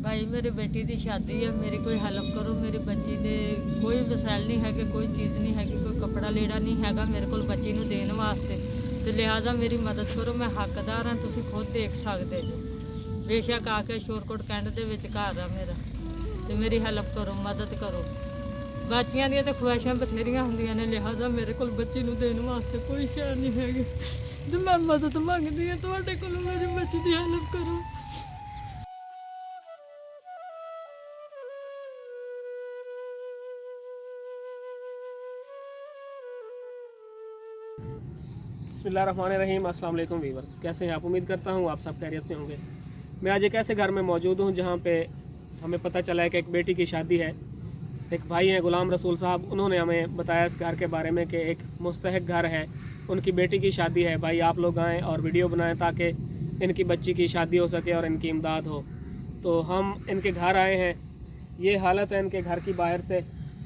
भाई मेरी बेटी की शादी है, मेरी कोई हेल्प करो। मेरी बच्ची दे कोई वसैल नहीं है, कोई चीज़ नहीं है, कोई कपड़ा लीड़ा नहीं है मेरे को बच्ची नूं देने वास्ते। तो लिहाजा मेरी मदद करो, मैं हकदार हाँ, तुसीं खुद देख सकते जो। बेशक आके शोरकोट कैंट दे विच घर आ मेरा, तो मेरी हेल्प करो, मदद करो। बच्चियां दी तो ख्वाहिशां बथेरियां होंदियां ने, लिहाजा मेरे को बच्ची नूं देने वास्ते कोई शय नहीं हैगी। तो मैं मदद मंगदी हाँ तुहाडे कोलों, मेरी बच्ची की हेल्प करो। बिस्मिल्लाहिर्रहमानिर्रहीम। अस्सलाम वालेकुम वीवर्स, कैसे हैं आप? उम्मीद करता हूँ आप सब खैरियत से होंगे। मैं आज एक ऐसे घर में मौजूद हूँ जहाँ पे हमें पता चला है कि एक बेटी की शादी है। एक भाई हैं गुलाम रसूल साहब, उन्होंने हमें बताया इस घर के बारे में कि एक मुस्तहक घर है, उनकी बेटी की शादी है। भाई आप लोग आएँ और वीडियो बनाएँ ताकि इनकी बच्ची की शादी हो सके और इनकी इमदाद हो। तो हम इनके घर आए हैं। ये हालत है इनके घर की। बाहर से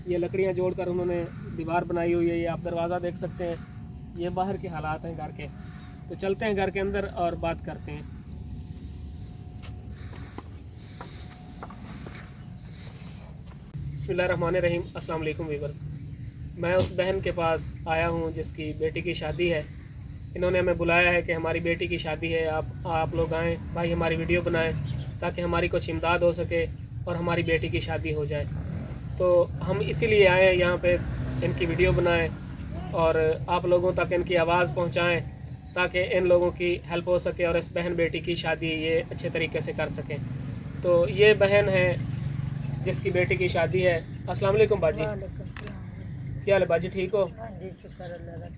ये लकड़ियाँ जोड़कर उन्होंने दीवार बनाई हुई है, ये आप दरवाज़ा देख सकते हैं। ये बाहर के हालात हैं घर के। तो चलते हैं घर के अंदर और बात करते हैं। बिस्मिल्लाहिर्रहमानिर्रहीम। अस्सलाम वालेकुम वीवर्स, मैं उस बहन के पास आया हूँ जिसकी बेटी की शादी है। इन्होंने हमें बुलाया है कि हमारी बेटी की शादी है, आप लोग आएँ भाई, हमारी वीडियो बनाएं ताकि हमारी कुछ इमदाद हो सके और हमारी बेटी की शादी हो जाए। तो हम इसीलिए आए हैं यहाँ पे, इनकी वीडियो बनाएं और आप लोगों तक इनकी आवाज़ पहुँचाएँ ताकि इन लोगों की हेल्प हो सके और इस बहन बेटी की शादी ये अच्छे तरीके से कर सकें। तो ये बहन है जिसकी बेटी की शादी है। अस्सलाम वालेकुम बाजी, क्या हाल है बाजी? ठीक हो? हाँ जी, शुक्र अल्लाह का।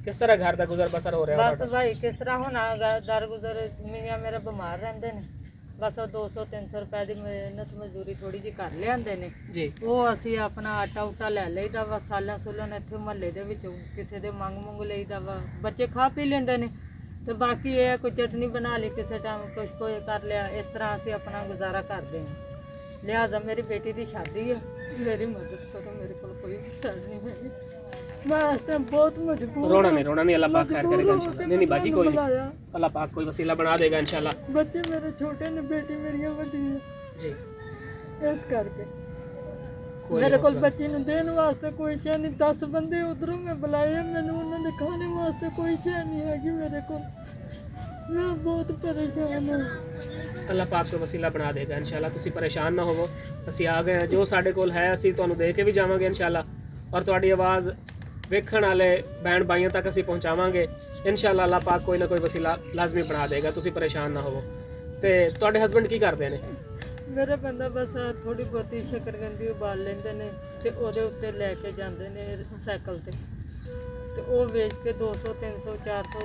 किस तरह घर का गुजर बसर हो रहा है? बस भाई किस तरह होना, दर गुजर मियाँ मेरा बीमार रहंदे ने, बस 200-300 रुपए की मेहनत मजदूरी थोड़ी जी कर लियांदे ने जी। वो असी अपना आटा उटा लै लईदा वा, सालन सुलन इत्थे मुहल्ले दे विच किसे दे मंग मुंग लईदा वा, बच्चे खा पी लेंदे ने। तो बाकी ये कोई चटनी बना ली किसी टाइम, कुछ कोई कर लिया, इस तरह असी अपना गुजारा करते हैं। लिहाजा मेरी बेटी की शादी है, मेरी मदद करो, मेरे को कोई वसैल नहीं है, मैं इस टाइम बहुत मजबूर। रोना नहीं, अल्लाह पाक खैर करेगा इंशाल्लाह। नहीं बाजी, कोई नहीं, अल्लाह पाक कोई वसीला बना देगा इंशाल्लाह। बच्चे मेरे छोटे ने, बेटी मेरी बड़ी है जी। इस करके मेरे को बच्ची नूं देने वास्ते कोई शय नहीं। 10 बंदे उधरों मैं बुलाए, मैंने उन्होंने खाने वास्ते कोई शय नहीं हैगी मेरे को। मैं बहुत परेशान हूँ। अल्लाह पाक को वसीला बना देगा इंशाल्लाह। तुसी परेशान ना होवो, असी आ गए हैं, जो साडे कोल है असी तुहानूं दे के भी जावांगे इंशाल्लाह और तुहाडी आवाज़ वेखण वाले भैन भाइयों तक असी पहुँचावांगे इंशाल्लाह। अल्लाह पाक कोई ना कोई वसीला लाजमी बना देगा, तुसी परेशान ना होवो। ते तुहाडे हस्बैंड की करदे ने? मेरा बंदा बस थोड़ी बहुती शकरकंदी उबाल लेंदे ने ते ओहदे उत्ते लैके जांदे ने साइकिल ते वो वेच के 200-300 400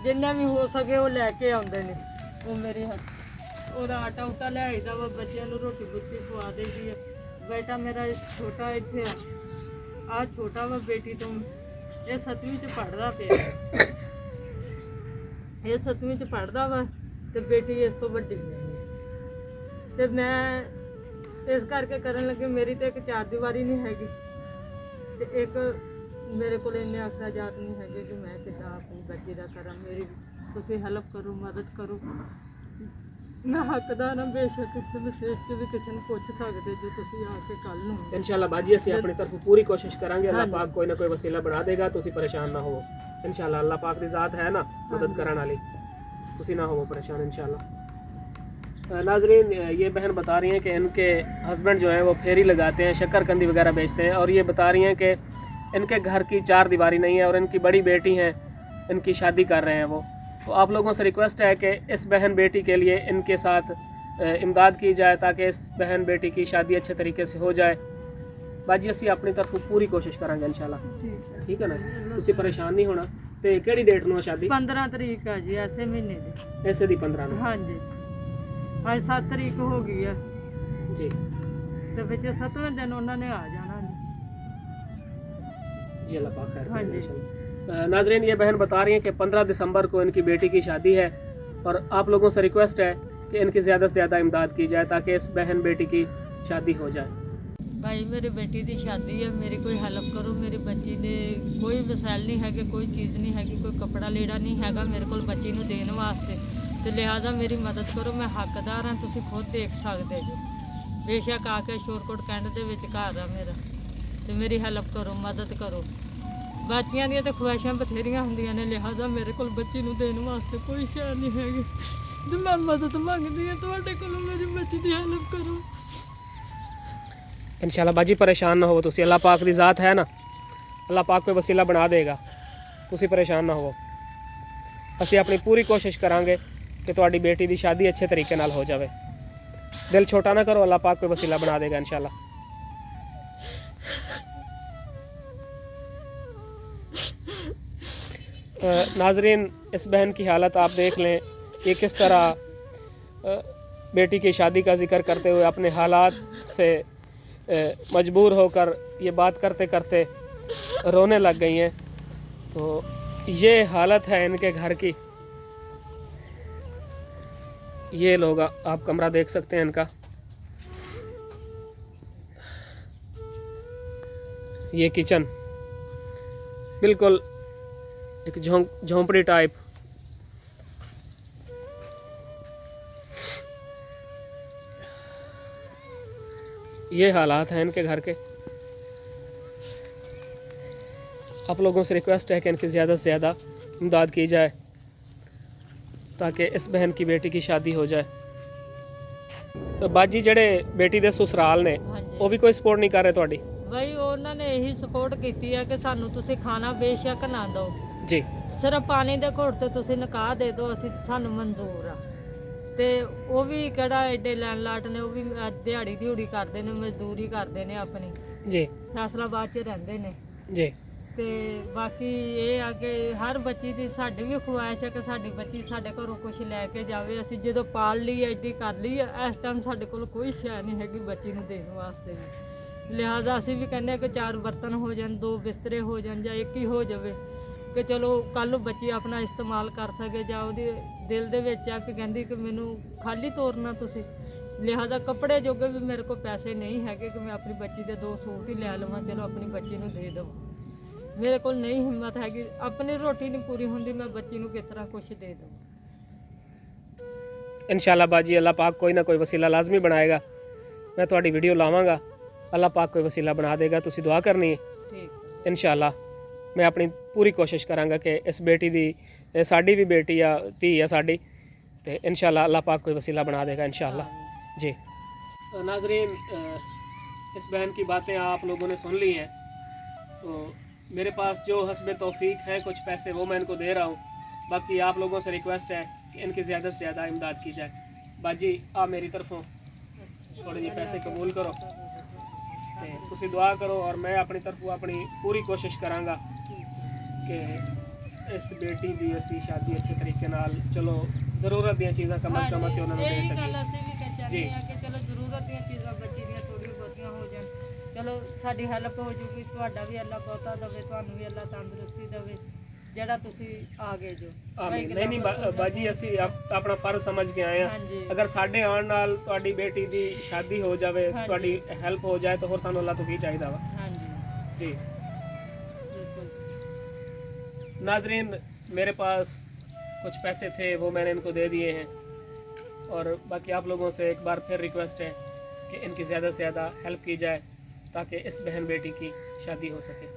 जिन्ना भी हो सके वो लैके आउंदे ने। वो मेरी ओहदा आटा उटा ले आईदा वा, बच्चों नूं रोटी बुत्ती खवा देईदी है। बेटा मेरा छोटा इत्थे आ छोटा वा, बेटी तो ये 7वीं च पढ़दा पिया, ये 7वीं च पढ़दा वा ते बेटी इस तो वड्डी। ਤੇ ਮੈਂ ਇਸ ਕਰਕੇ ਕਰਨ ਲੱਗੇ, ਮੇਰੀ ਤੇ ਇੱਕ ਚਾਰ ਦੀਵਾਰੀ ਨਹੀਂ ਹੈਗੀ ਤੇ ਇੱਕ ਮੇਰੇ ਕੋਲ ਇੰਨੇ ਅਖਰਾਜਾਤ ਨਹੀਂ ਹੈਗੇ ਕਿ ਮੈਂ ਕਿੱਦਾਂ ਆਪਣੀ ਬੱਚੀ ਦਾ ਕਰਾਂ। ਮੇਰੀ ਤੁਸੀਂ ਹੈਲਪ ਕਰੋ, ਮਦਦ ਕਰੋ। ਮੈਂ ਹੱਕਦਾਰ ਹਾਂ, ਬੇਸ਼ੱਕ ਇਸ ਵਿਸ਼ੇਸ਼ 'ਚ ਵੀ ਕਿਸੇ ਨੂੰ ਪੁੱਛ ਸਕਦੇ ਜੇ ਤੁਸੀਂ ਆ ਕੇ ਕੱਲ ਨੂੰ। इंशाल्लाह बाजी असी अपनी तरफ पूरी कोशिश करांगे, अल्लाह पाक कोई ना कोई वसीला बना देगा, तुसी परेशान ना हो इंशाल्लाह। अल्लाह पाक दी ज़ात है ना मदद करने वाली, तुसी ना हो परेशान इंशाल्लाह। नाजरीन, ये बहन बता रही हैं कि इनके हस्बैंड जो हैं वो फेरी लगाते हैं, शक्करकंदी वगैरह बेचते हैं और ये बता रही हैं कि इनके घर की चार दीवारी नहीं है और इनकी बड़ी बेटी हैं, इनकी शादी कर रहे हैं वो। तो आप लोगों से रिक्वेस्ट है कि इस बहन बेटी के लिए इनके साथ इमदाद की जाए ताकि इस बहन बेटी की शादी अच्छे तरीके से हो जाए। बाजी असी अपनी तरफ पूरी कोशिश करांगे इंशाल्लाह, ठीक है ना? तुसी परेशान नहीं होना। तो केड़ी डेट नूं शादी? 15 तरीक है जी, ऐसे महीने दी। ऐसे दी 15 नूं? हाँ जी, आज 7 तरीक हो गई है जी। तो बच्चे 7वें दिन उन्होंने आ जाना जी। अल्लाह पाक खैर हाँ करे जी। इंशाल्लाह। नाजरीन, ये बहन बता रही हैं कि 15 दिसंबर को इनकी बेटी की शादी है और आप लोगों से रिक्वेस्ट है कि इनकी ज़्यादा से ज़्यादा इमदाद की जाए ताकि इस बहन बेटी की शादी हो जाए। भाई मेरी बेटी की शादी है, मेरी कोई हेल्प करो। मेरी बच्ची दे कोई वसैल नहीं है, कोई चीज़ नहीं है, कोई कपड़ा लीड़ा नहीं है मेरे को बच्ची नूं देने वास्ते। ਤੇ ਲਿਹਾਜ਼ਾ ਮੇਰੀ ਮਦਦ ਕਰੋ। ਮੈਂ ਹੱਕਦਾਰ ਹਾਂ, ਤੁਸੀਂ ਖੁਦ ਦੇਖ ਸਕਦੇ ਜੋ। ਬੇਸ਼ੱਕ ਆ ਕੇ ਸ਼ੋਰਕੋਟ ਕੈਂਟ ਦੇ ਵਿੱਚ ਘਰ ਆ ਮੇਰਾ, ਤੇ ਮੇਰੀ ਹੈਲਪ ਕਰੋ, ਮਦਦ ਕਰੋ। ਬੱਚਿਆਂ ਦੀਆਂ ਤਾਂ ਖੁਆਇਸ਼ਾਂ ਬਥੇਰੀਆਂ ਹੁੰਦੀਆਂ ਨੇ, ਲਿਹਾਜ਼ਾ ਮੇਰੇ ਕੋਲ ਬੱਚੀ ਨੂੰ ਦੇਣ ਵਾਸਤੇ ਕੋਈ ਸ਼ੈ ਨਹੀਂ ਹੈਗੀ, ਤੇ ਮੈਂ ਮਦਦ ਮੰਗਦੀ ਹਾਂ ਤੁਹਾਡੇ ਕੋਲੋਂ, ਮੇਰੀ ਬੱਚੀ ਦੀ ਹੈਲਪ ਕਰੋ। इंशाल्लाह बाजी परेशान ना हो तुसी, अल्लाह पाक दी ज़ात है ना, अल्लाह पाक कोई वसीला बना देगा, तुसी परेशान ना हो। ਅਸੀਂ ਆਪਣੀ ਪੂਰੀ ਕੋਸ਼ਿਸ਼ ਕਰਾਂਗੇ ਕਿ ਤੁਹਾਡੀ ਬੇਟੀ ਦੀ ਸ਼ਾਦੀ ਅੱਛੇ ਤਰੀਕੇ ਨਾਲ ਹੋ ਜਾਵੇ। ਦਿਲ ਛੋਟਾ ਨਾ ਕਰੋ, ਅੱਲਾਹ ਪਾਕ ਕੋਈ ਵਸੀਲਾ बना देगा इंशाल्लाह। नाजरीन, इस बहन की हालत आप देख लें, ये किस तरह बेटी की शादी का जिक्र करते हुए अपने हालात से मजबूर होकर ये बात करते करते रोने लग गई हैं। तो ये हालत है इनके घर की। ये लोग आप कमरा देख सकते हैं इनका, ये किचन बिल्कुल एक झोंपड़ी टाइप। ये हालात हैं इनके घर के। आप लोगों से रिक्वेस्ट है कि इनकी ज़्यादा से ज़्यादा इमदाद की जाए ताकि इस बहन की बेटी की शादी हो जाए। तो बाजी जड़े बेटी दे ससुराल ने ਹਾਂਜੀ वो भी कोई सपोर्ट नहीं कर रहे ਤੁਹਾਡੀ? ਬਈ ਉਹਨਾਂ ਨੇ ਇਹੀ ਸਪੋਰਟ ਕੀਤੀ ਹੈ ਕਿ ਸਾਨੂੰ ਤੁਸੀਂ ਖਾਣਾ ਬੇਸ਼ੱਕ ਨਾ ਦਿਓ, ਜੀ ਸਿਰਫ ਪਾਣੀ ਦੇ ਘੁੱਟ ਤੇ ਤੁਸੀਂ ਨਿਕਾਹ ਦੇ ਦਿਓ, ਅਸੀਂ ਸਾਨੂੰ ਮਨਜ਼ੂਰ ਆ। ਤੇ ਉਹ ਵੀ ਕਿਹੜਾ ਐਡੇ ਲੈਂਡਲਾਟ ਨੇ, ਉਹ ਵੀ ਦਿਹਾੜੀ ਦਿਹੂੜੀ ਕਰਦੇ ਨੇ, ਮਜ਼ਦੂਰੀ ਕਰਦੇ ਨੇ ਆਪਣੀ, ਜੀ ਫੈਸਲਾਬਾਦ 'ਚ ਰਹਿੰਦੇ ਨੇ। ਜੀ ਤੇ ਬਾਕੀ ਇਹ ਆ ਕਿ ਹਰ ਬੱਚੀ ਦੀ ਸਾਡੀ ਵੀ ਖੁਆਇਸ਼ ਹੈ ਕਿ ਸਾਡੀ ਬੱਚੀ ਸਾਡੇ ਘਰੋਂ ਕੁਝ ਲੈ ਕੇ ਜਾਵੇ। ਅਸੀਂ ਜਦੋਂ ਪਾਲ ਲਈ ਐਡੀ ਕਰ ਲਈ, ਇਸ ਟਾਈਮ ਸਾਡੇ ਕੋਲ ਕੋਈ ਸ਼ੈ ਨਹੀਂ ਹੈਗੀ ਬੱਚੀ ਨੂੰ ਦੇਣ ਵਾਸਤੇ ਵੀ। ਲਿਹਾਜ਼ਾ ਅਸੀਂ ਵੀ ਕਹਿੰਦੇ ਹਾਂ ਕਿ 4 ਬਰਤਨ ਹੋ ਜਾਣ, 2 ਬਿਸਤਰੇ ਹੋ ਜਾਣ, ਜਾਂ ਇੱਕ ਹੀ ਹੋ ਜਾਵੇ, ਕਿ ਚਲੋ ਕੱਲ੍ਹ ਨੂੰ ਬੱਚੀ ਆਪਣਾ ਇਸਤੇਮਾਲ ਕਰ ਸਕੇ। ਜਾਂ ਉਹਦੇ ਦਿਲ ਦੇ ਵਿੱਚ ਆ ਕਿ ਕਹਿੰਦੀ ਕਿ ਮੈਨੂੰ ਖਾਲੀ ਤੋਰਨਾ ਤੁਸੀਂ। ਲਿਹਾਜ਼ਾ ਕੱਪੜੇ ਜੋਗੇ ਵੀ ਮੇਰੇ ਕੋਲ ਪੈਸੇ ਨਹੀਂ ਹੈਗੇ ਕਿ ਮੈਂ ਆਪਣੀ ਬੱਚੀ ਦੇ 2 ਸੂਟ ਹੀ ਲੈ ਲਵਾਂ, ਚਲੋ ਆਪਣੀ ਬੱਚੀ ਨੂੰ ਦੇ ਦੇਵਾਂ। ਮੇਰੇ ਕੋਲ ਨਹੀਂ ਹਿੰਮਤ ਹੈਗੀ, ਆਪਣੀ ਰੋਟੀ ਨਹੀਂ ਪੂਰੀ ਹੁੰਦੀ, ਮੈਂ ਬੱਚੀ ਨੂੰ ਕਿਸ ਤਰ੍ਹਾਂ ਕੁਛ ਦੇ ਦਵਾਂ। इंशाल्लाह बाजी अल्लाह पाक कोई ना कोई वसीला लाजमी बनाएगा। मैं ਤੁਹਾਡੀ ਵੀਡੀਓ ਲਾਵਾਂਗਾ, अल्लाह पाक कोई वसीला बना देगा। तुसी दुआ करनी है ਠੀਕ इंशाल्लाह। मैं अपनी पूरी कोशिश करांगा कि इस बेटी दी, साड़ी भी बेटी या धी है साड़ी, तो इंशाल्लाह अल्लाह पाक कोई वसीला बना देगा इंशाल्लाह। जी नाजरीन, इस बहन की बातें आप लोगों ने सुन ली हैं। तो मेरे पास जो हस्ब तौफीक है कुछ पैसे वो मैं इनको दे रहा हूँ। बाकी आप लोगों से रिक्वेस्ट है कि इनकी ज़्यादा से ज़्यादा इमदाद की जाए। बाजी आप मेरी तरफों थोड़े ਜਿਹੇ पैसे कबूल करो ਤੇ ਤੁਸੀਂ ਦੁਆ ਕਰੋ, और मैं अपनी तरफों अपनी पूरी कोशिश करांगा कि इस बेटी ਦੀ ਅਸੀਂ ਸ਼ਾਦੀ ਅੱਛੇ ਤਰੀਕੇ ਨਾਲ, ਚਲੋ ਜ਼ਰੂਰਤ ਦੀਆਂ ਚੀਜ਼ਾਂ ਕਮ ਅਜ਼ ਕਮ ਅਸੀਂ ਉਹਨਾਂ ਨੂੰ ਦੇ ਇਹ ਗੱਲ ਸਕੀਏ। ਅਸੀਂ ਵੀ ਚਾਹੁੰਦੇ ਹਾਂ ਕਿ ਚਲੋ ਜ਼ਰੂਰਤ ਦੀਆਂ ਚੀਜ਼ਾਂ ਬੱਚੀ ਦੀਆਂ ਥੋੜ੍ਹੀਆਂ ਬਹੁਤੀਆਂ ਹੋ ਜਾਣ, ਚਲੋ ਸਾਡੀ ਹੈਲਪ ਹੋ ਜੂਗੀ। ਤੁਹਾਡਾ ਵੀ ਅੱਲਾ ਬਹੁਤਾ ਦੇਵੇ, ਤੁਹਾਨੂੰ ਵੀ ਅੱਲਾ ਤੰਦਰੁਸਤੀ ਦੇਵੇ, ਜਿਹੜਾ ਤੁਸੀਂ ਆ ਗਏ ਜੋ। ਆਮੀਨ। ਨਹੀਂ ਬਾਜੀ, ਅਸੀਂ ਆਪਣਾ ਫਰਜ਼ ਸਮਝ ਕੇ ਆਏ ਹਾਂ। ਹਾਂਜੀ ਅਗਰ ਸਾਡੇ ਆਉਣ ਨਾਲ ਤੁਹਾਡੀ ਬੇਟੀ ਦੀ ਸ਼ਾਦੀ ਹੋ ਜਾਵੇ, ਹਾਂਜੀ। ਤੁਹਾਡੀ ਹੈਲਪ ਹੋ ਜਾਏ, ਤਾਂ ਹੋਰ ਸਾਨੂੰ ਅੱਲਾਹ ਤੋਂ ਕੀ ਚਾਹੀਦਾ ਵਾ। ਹਾਂਜੀ जी ਬਿਲਕੁਲ। नाजरीन, मेरे पास कुछ पैसे थे वो मैंने इनको दे दिए हैं, और बाकी आप लोगों से एक बार फिर रिक्वेस्ट है कि इनकी ज़्यादा से ज़्यादा हेल्प की जाए ताकि इस बहन बेटी की शादी हो सके।